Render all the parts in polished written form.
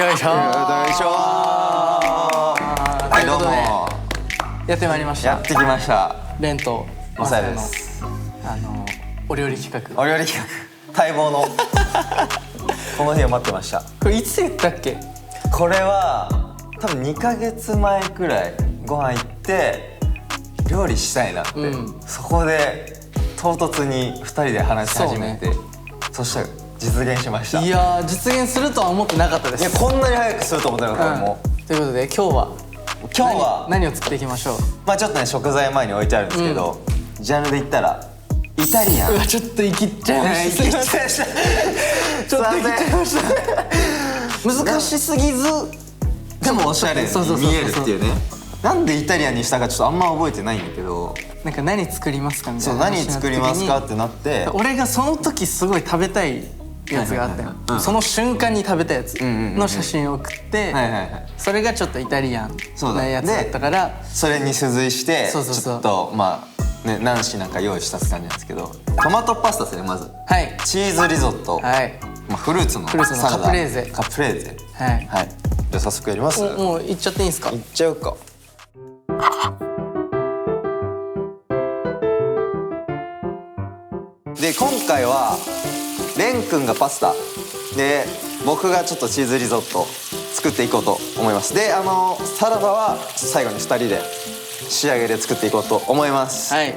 よいしょよいしょということでやってまいりました。やってきました。レンとマサヤです。お料理企画。お料理企画待望のこの日を待ってました。これいつ言ったっけ？これは多分2ヶ月前くらいご飯行って料理したいなって、そこで唐突に2人で話し始めて そしたら実現しました。いやー、実現するとは思ってなかったです。いや、こんなに早くすると思ってなかった。もうということで今日は何を作っていきましょう。まあちょっとね、食材前に置いてあるんですけど、ジャンルで言ったらイタリアン。うわ、ちょっと生きっちゃいました。ちょっと生きちゃいました。難しすぎずでもおしゃれに見えるっていうね。なんでイタリアンにしたかちょっとあんま覚えてないんだけど、なんか何作りますかみたいな。そう、何作りますかってなって、俺がその時すごい食べたいやつがあったよ。その瞬間に食べたやつの写真を送って、それがちょっとイタリアンなやつだったから、それに付随してちょっとまあね、何品か用意したって感じなんですけど、トマトパスタですね。まずチーズリゾット、フルーツのサラダ、カプレーゼ。はい。じゃあ早速やります。もういっちゃっていいんですか？いっちゃうか。で、今回はレン君がパスタで、僕がちょっとチーズリゾット作っていこうと思います。で、サラダは最後に2人で仕上げで作っていこうと思います。はい。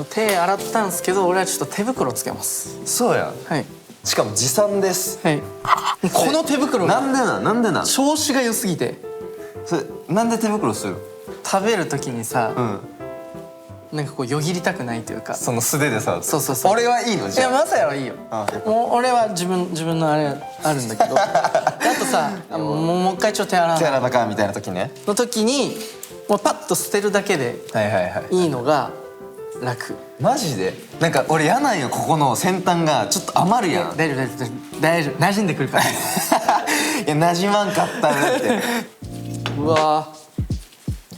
手洗ったんですけど、俺はちょっと手袋つけます。そうや。はい。しかも持参です。はい。この手袋なんで調子が良すぎて。それなんで手袋する？食べる時にさ、なんかこうよぎりたくないというか、その素手でさ。そう。俺はいいの？じゃあ。いや、マサヤはいいよ。もう俺は自分のあれあるんだけど、あとさ、もう一回ちょっと手洗う。手洗ったかみたいな時ね。の時にもうパッと捨てるだけでいいのが楽。マジで？なんか俺嫌なんよ、ここの先端がちょっと余るやん。大丈夫馴染んでくるから。いや、馴染まんかったなって。うわ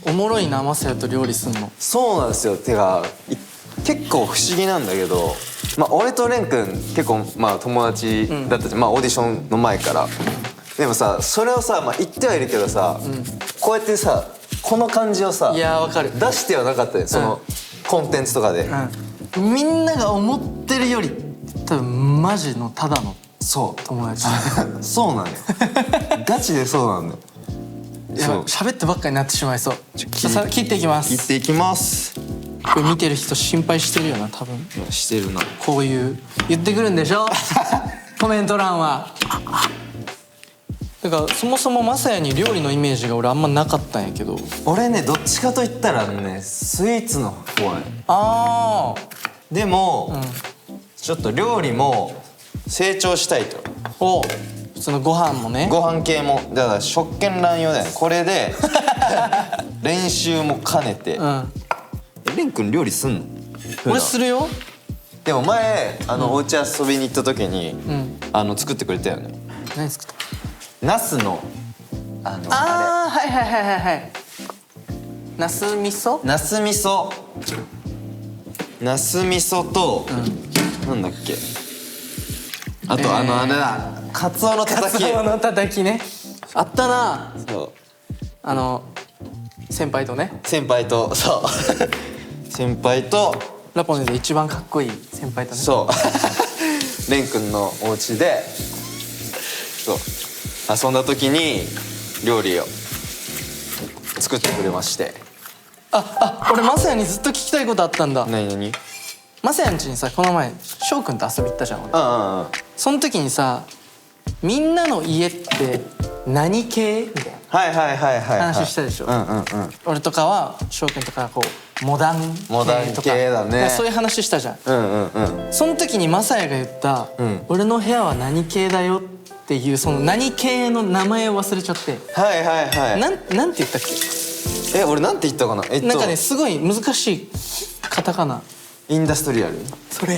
ー、おもろいな、マサヤと料理すんの。そうなんですよ。てか結構不思議なんだけど、まあ俺とレン君結構まあ友達だったじゃん、まあオーディションの前から。でもさ、それをさ、まあ言ってはいるけどさ、こうやってさ、この感じをさ、いや、わかる。出してはなかったよ、そのコンテンツとかで。みんなが思ってるより多分マジのただの友達。そうなんよ。ガチでそうなんだよ。喋ってばっかりになってしまいそう。切っていきます。切っていきます。これ見てる人心配してるよな、多分。してるな。こういう言ってくるんでしょ。コメント欄は。だからそもそもマサヤに料理のイメージが俺あんまなかったんやけど。俺ね、どっちかと言ったらね、スイーツの方や。ああ。でも、ちょっと料理も成長したいと。お、そのご飯もね。ご飯系もだから食券乱用だよね。これで練習も兼ねて。レン君料理すんの？俺するよ。でも前お家遊びに行った時に作ってくれたよね。何作った？ナスのはい。ナス味噌？ナス味噌となんだっけ、あとあれだ、カツオのたたき。カツオのたたきね、あったな。そう、先輩とそう先輩とラポネで一番かっこいい先輩とね。そうレン君のお家でそう遊んだ時に料理を作ってくれまして。俺マサヤにずっと聞きたいことあったんだ。何？マサヤん家にさ、この前翔くんと遊び行ったじゃん俺。その時にさ、みんなの家って何系みたいな話したでしょ。俺とかは翔くんとかこうモダン系だね。そういう話したじゃん。その時にマサヤが言った「俺の部屋は何系だよ」っていう、その何系の名前を忘れちゃって。なんて言ったっけ？俺なんて言ったかな。なんかね、すごい難しいカタカナ。インダストリアル。それ。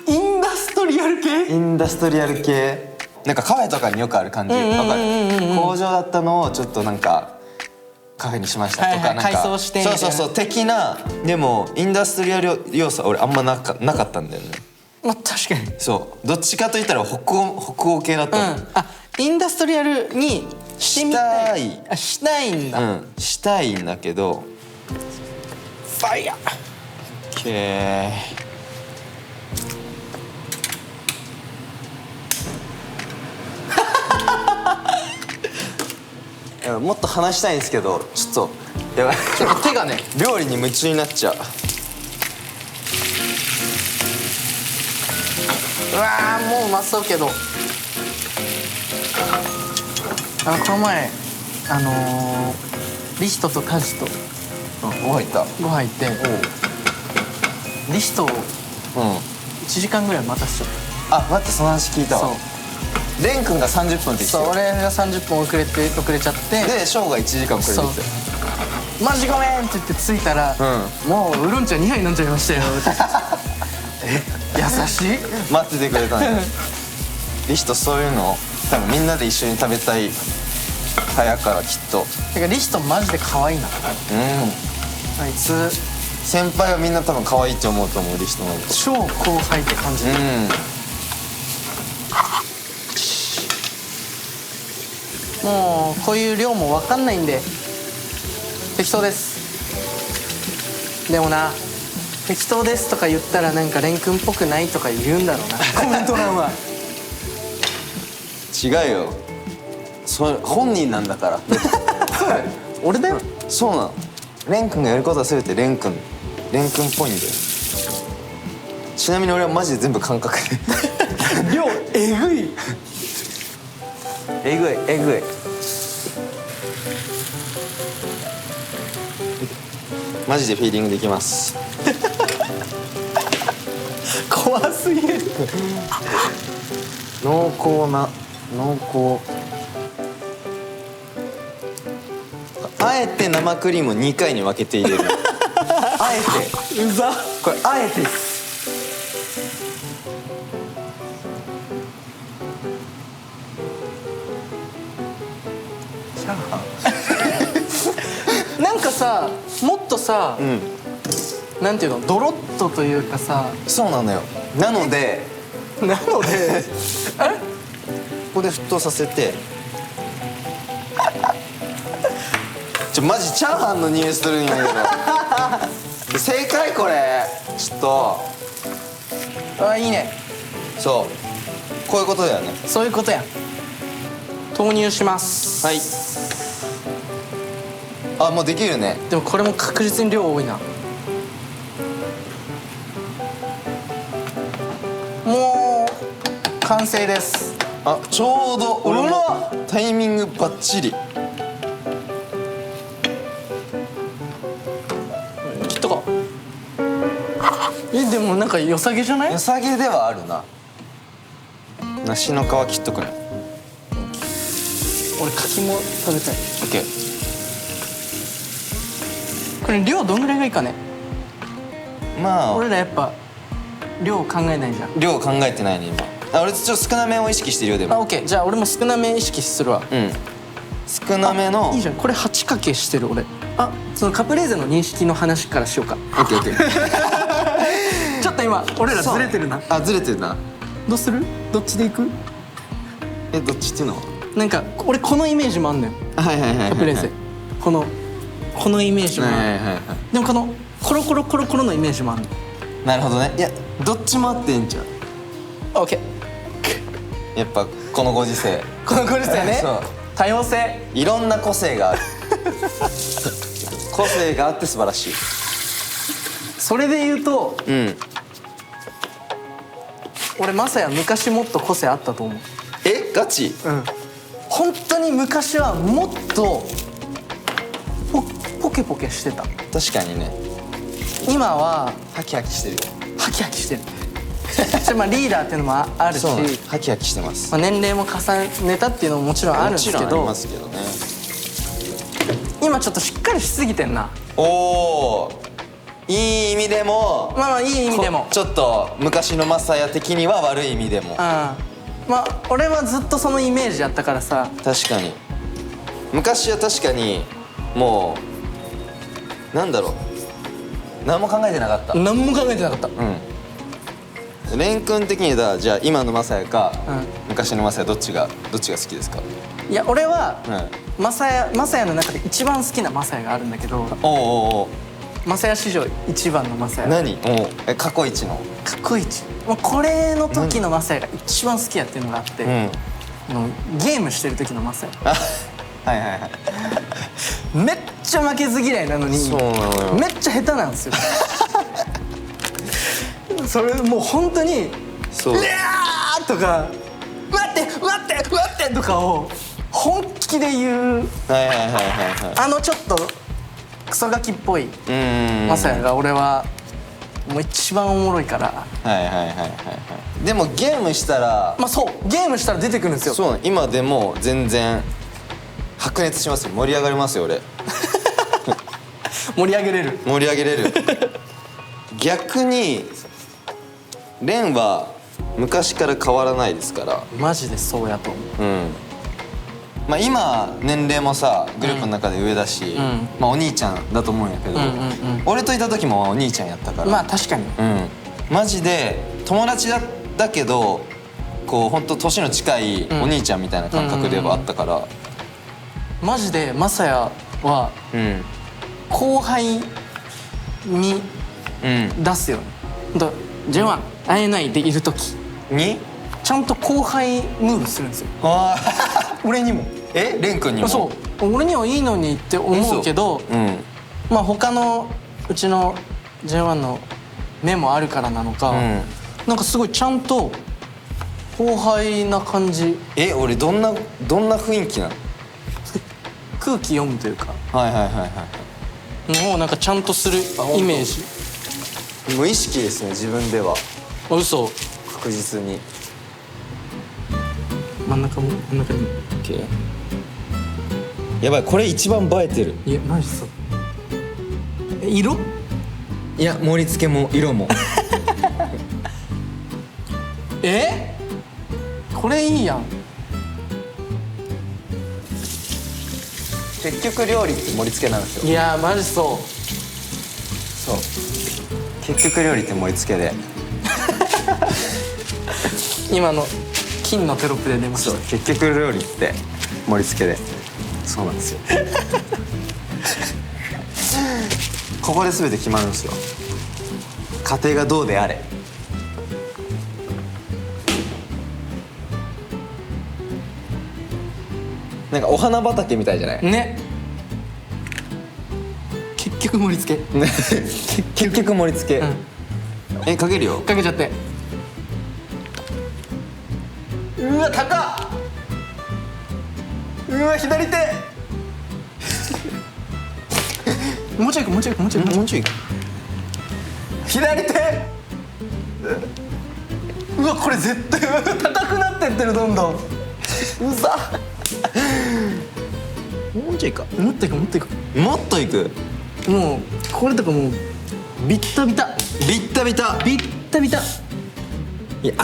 インダストリアル系？インダストリアル系。なんかカフェとかによくある感じ。わかる？工場だったのをちょっとなんかカフェにしましたとか、なんか改装してみたいな。そう的な。でもインダストリアル要素俺あんまなかったんだよね。まあ確かに。そう、どっちかといったら北欧系だったの。インダストリアルにしてみたい。したい。したいんだ。したいんだけど。ファイヤー。オッケー。もっと話したいんですけど、ちょっとやばい。ちょっと手がね。料理に夢中になっちゃう。うわー、もううまそうけど。この前リヒトとカジとご飯行った。ご飯行って、リヒトを1時間ぐらい待たせちゃった。あ、待って、その話聞いたわ。レン君が30分って言ってた。そう、俺が30分遅れちゃって、でショーが1時間遅れてて、マジごめんって言って着いたら、もうウーロン茶2杯飲んじゃいましたよ優しい。待っててくれたんだリヒトそういうの多分みんなで一緒に食べたい派やからきっと。てかリヒトマジで可愛いな。あいつ先輩はみんな多分可愛いって思うと思う。リヒトのこと超後輩って感じ。もうこういう量も分かんないんで適当です。でもな、適当ですとか言ったらなんかレン君っぽくないとか言うんだろうなコメント欄は。違うよ、それ本人なんだから俺だよ。そうなの。レン君がやることは全てレン君っぽいんだよ。ちなみに俺はマジで全部感覚で量えぐいえぐいえぐい。マジでフィーリングできます怖すぎる濃厚。あえて生クリームを2回に分けて入れるあえてうざ。これあえてチャーハンなんかさ、もっとさ、なんていうの、ドロッとというかさ。そうなのよ。なのであれここで沸騰させてマジチャーハンの匂いするんやけど正解これちょっと。あ、いいね。そうこういうことだよね。そういうことやん。投入します。はい。あ、もうできるね。でもこれも確実に量多いな。もう完成です。あ、ちょうど俺もタイミングバッチリ。切っとこう。でもなんか良さげじゃない？良さげではあるな。梨の皮切っとくね。俺柿も食べたい。オッケー。これ量どんぐらいがいいかね。まあ俺らやっぱ量考えないじゃん。量考えてないね今。俺ちょっと少なめを意識してるよでも。オッケー。じゃあ俺も少なめ意識するわ。少なめの。いいじゃん。これ8かけしてる俺。そのカプレーゼの認識の話からしようか。オッケーオッケーちょっと今俺らずれてるな。あ、ずれてるな。どうする？どっちでいく？どっちっていうの？なんか俺このイメージもあんのよ。はいカプレーゼ。このイメージもある。でもこのコロコロコロコロのイメージもあるの。なるほどね。いやどっちもあってんじゃん。オッケー。やっぱこのご時世。このご時世ね。そう。多様性。いろんな個性がある。個性があって素晴らしい。それで言うと、俺マサヤ昔もっと個性あったと思う。ガチ？本当に昔はもっとポケポケしてた。確かにね。今はハキハキしてるよ。ハキハキしてるまあリーダーっていうのもあるし、ハキハキしてます。まあ年齢も重ねたっていうのももちろんあるんですけど、もちろんありますけどね。今ちょっとしっかりしすぎてんな。おー、いい意味でも、まあいい意味でもちょっと昔のマサヤ的には悪い意味でも。まあ俺はずっとそのイメージやったからさ。確かに昔は確かにもうなんだろう、何も考えてなかった。何も考えてなかった。レン君的にじゃあ今のマサヤか、昔のマサヤどっちが好きですか？いや俺は、マサヤの中で一番好きなマサヤがあるんだけど、マサヤ史上一番のマサヤ。何？過去一の？過去一。もうこれの時のマサヤが一番好きやっていうのがあって、ゲームしてる時のマサヤ。はいはいはい。めっちゃ負けず嫌いなのに、めっちゃ下手なんですよ。それもう本当に「うわー!」とか「待って待って待って!」とかを本気で言う、ちょっとクソガキっぽいマサヤが俺はもう一番おもろいから。でもゲームしたら、そうゲームしたら出てくるんですよ。そう今でも全然白熱しますよ。盛り上がりますよ俺。盛り上げれる。逆にレンは昔から変わらないですから。マジでそうやと思う。今年齢もさグループの中で上だし、お兄ちゃんだと思うんやけど、俺といた時もお兄ちゃんやったから。確かにマジで友達だけどこう本当年の近いお兄ちゃんみたいな感覚ではあったから。マジでマサヤは後輩に出すよね。J1 会えないでいる時にちゃんと後輩ムーブするんですよ。俺にも。レン君にも？そう俺にはいいのにって思うけど、他のうちの J1 の目もあるからなのか、なんかすごいちゃんと後輩な感じ。俺どんな雰囲気なの？空気読むというか、もうなんかちゃんとするイメージ。無意識ですね自分では。嘘。確実に。真ん中に。やばいこれ一番映えてる。いやマジそう。色？いや盛り付けも色も。これいいやん。結局料理って盛り付けなんですよ。いやマジそう。結局料理って盛り付けで。今の金のテロップで出ました。結局料理って盛り付けで。そうなんですよ。ここで全て決まるんですよ。家庭がどうであれ。なんかお花畑みたいじゃないね。結局盛り付け。結局盛り付け。かけるよ。かけちゃって。うわ高っ。うわ左手。もうちょい行く。左手。うわこれ絶対高くなってってるどんどん。うざ。もうちょいか。もっといく。もっといく。もうこれとかもうビッタビタ。いや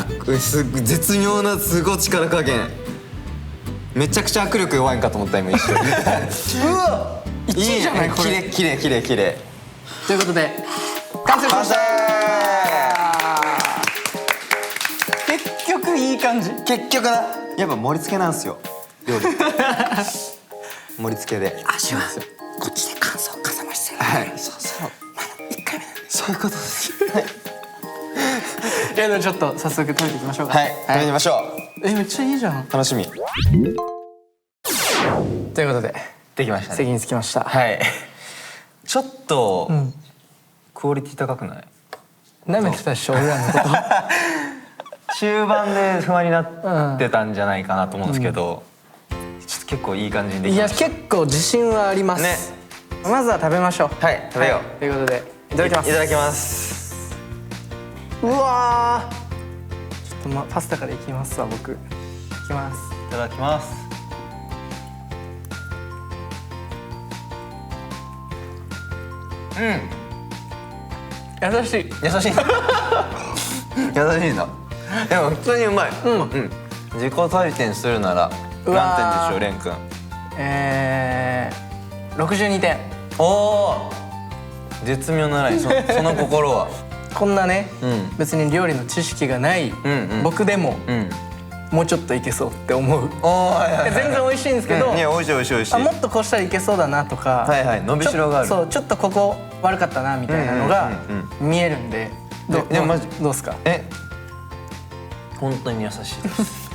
絶妙なすごい力加減。めちゃくちゃ握力弱いんかと思った今一瞬。うわ1位じゃないこれ。きれい。ということで完成しました。結局いい感じ。結局なやっぱ盛り付けなんすよ料理。盛り付けで味はこっちで感想をかさ増してる。そうまだ1回目なんで。そういうことです。ではちょっと早速食べていきましょうか。食べてみましょう。めっちゃいいじゃん。楽しみ。ということでできましたね。席に着きました。ちょっとクオリティ高くない？舐めてたでしょ俺らのこと。中盤で不安になってたんじゃないかなと思うんですけど、ちょっと結構いい感じにできました。いや結構自信はありますね。まずは食べましょう。食べよう。ということでいただきます。いただきます。うわちょっとパスタからいきますわ僕。いきます。いただきます。優しい。優しいんだ。でも普通にうまい。自己採点するなら何点でしょうレン君。62点。おお絶妙なライン。その心はこんなね、うん別に料理の知識がないうん僕でもうんもうちょっといけそうって思う。はいはいはい全然美味しいんですけど、いや美味しい美味しい美味しいあもっとこうしたらいけそうだなとか、はいはい伸びしろがあるそうちょっとここ悪かったなみたいなのがうん見えるんで、でもマジどうですか？本当に優しいです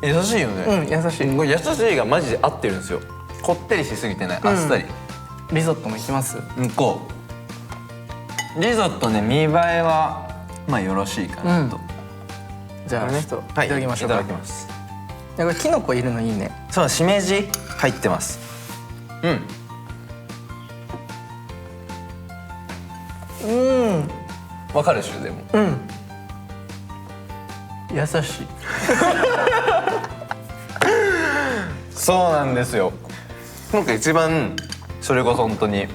優しいよねうん優しい。これ優しいがマジで合ってるんですよ。こってりしすぎてないあっさりリゾットもいきます？こうリゾットね見栄えはまあよろしいかなと。じゃあちょっといただきましょうか。いただきます。これキノコいるのいいね。そうしめじ入ってます。わかるでしょでも。優しい。そうなんですよ。今回一番それこそ本当に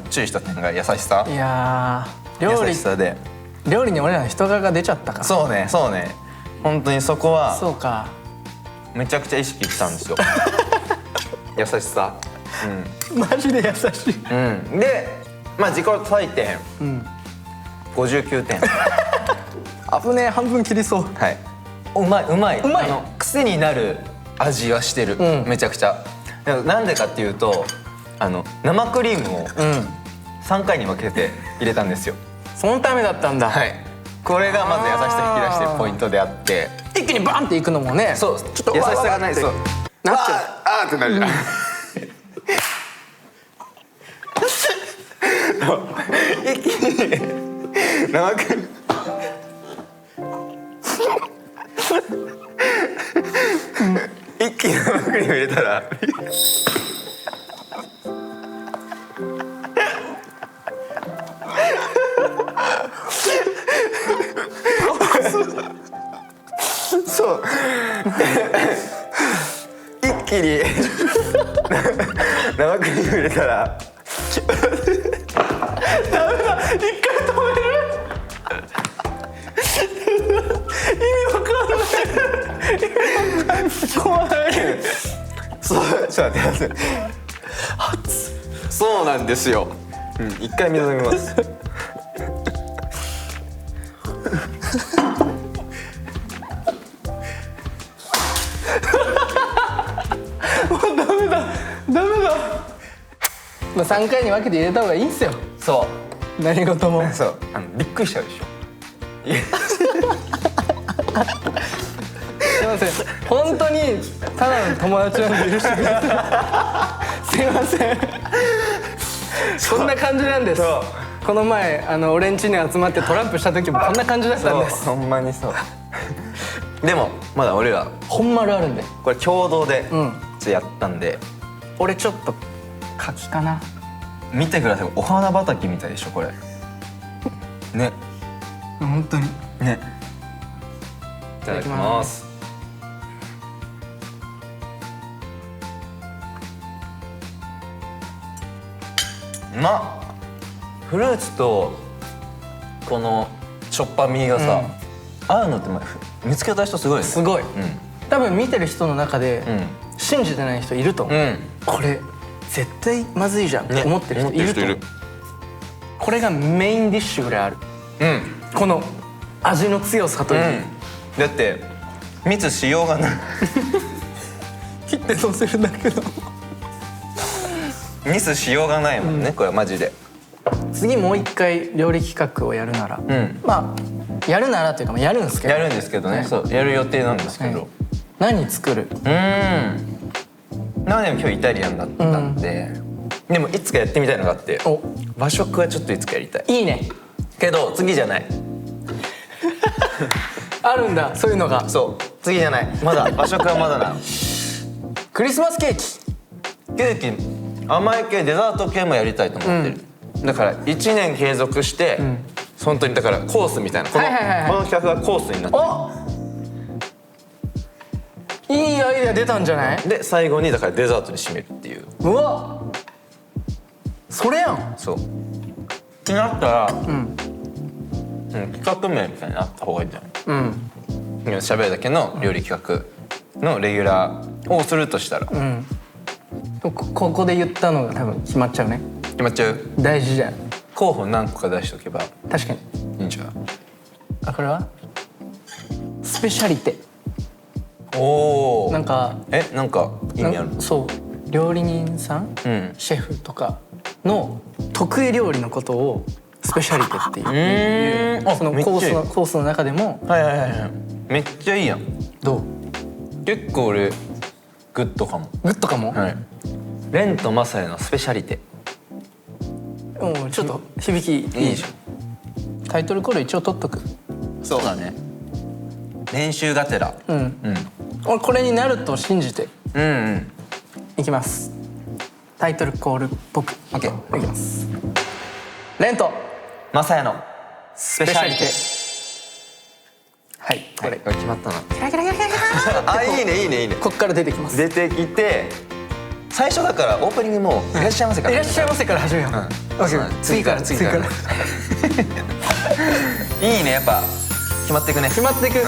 注意した点が優しさ。いや優しさで。料理に俺らの人柄が出ちゃったか。そうねそうね。本当にそこはそうか。めちゃくちゃ意識したんですよ。優しさ。マジで優しい。でまあ自己採点59点。危ねえ半分切りそう。はい。うまいうまい。癖になる味はしてる。めちゃくちゃ。なんでかっていうと生クリームを3回に分けて入れたんですよ。そのためだったんだ。はい。これがまず優しさ引き出してるポイントであって、一気にバンっていくのもね。そうちょっと優しさがないそうなっちゃう。あーってなるじゃん。一気に生クリーム一気に生クリーム入れたらそう一気に生クリーム入れたらダメだ一回止める意味わかんない怖いそうちょっと待ってくださいそうなんですよ一回水飲みますまあ3回に分けて入れた方がいいんすよ。そう何事も。そうびっくりしちゃうでしょすいません。本当にただの友達なんで許してください。すいません。そんな感じなんです。この前俺ん家に集まってトランプした時もこんな感じだったんです。ほんまにそうでもまだ俺ら本丸あるんで。これ共同でやったんで、俺ちょっと柿かな。見てくださいお花畑みたいでしょこれね本当にねいただきますうまっフルーツとこのしょっぱみがさ、合うのって見つけた人すごいねすごい、多分見てる人の中で信じてない人いると思う、これ絶対まずいじゃんって思ってる人いると思う、これがメインディッシュぐらいある、この味の強さという、だって蜜しようがない切って乗せるだけどミスしようがないもんね、これはマジで次もう一回料理企画をやるなら、まあやるならというかやるんですけどやるんですけどね、そうやる予定なんですけど、何作る？なんでも今日イタリアンだったんで、でもいつかやってみたいのがあって、和食はちょっといつかやりたい。いいね。けど次じゃない。あるんだそういうのが。そう次じゃない。まだ和食はまだなの。クリスマスケーキ。ケーキ甘い系デザート系もやりたいと思ってる。だから1年継続して、本当にだからコースみたいなこの企画がコースになってる。いいアイデア出たんじゃない？で最後にだからデザートに締めるっていう。うわそれやん。そうってなったら、企画名みたいになった方がいいんじゃない？しゃべるだけの料理企画のレギュラーをするとしたら、ここで言ったのが多分決まっちゃうね。決まっちゃう？大事じゃん。候補何個か出しとけば確かに。いいんちゃう？これはスペシャリテ。おお。なんかなんか意味ある？そう料理人さん、シェフとかの得意料理のことをスペシャリテっていう。そのコースの中でも。めっちゃいいやん。どう？結構俺グッドかも。グッドかも。レンとマサヤのスペシャリテ。ちょっと響きいいじゃん。タイトルコール一応取っとく。そうだね。練習がてら。俺これになると信じていきます。タイトルコールっぽく。オッケーいきます。レンとマサヤのスペシャリテ。はい、これ決まったな。キラキラキラキラキラ。あ、いいねいいねいいね。こっから出てきます。出てきて、最初だからオープニングもいらっしゃいませから。いらっしゃいませから始めよう。次から。いいね、やっぱ決まっていくね。決まっていく。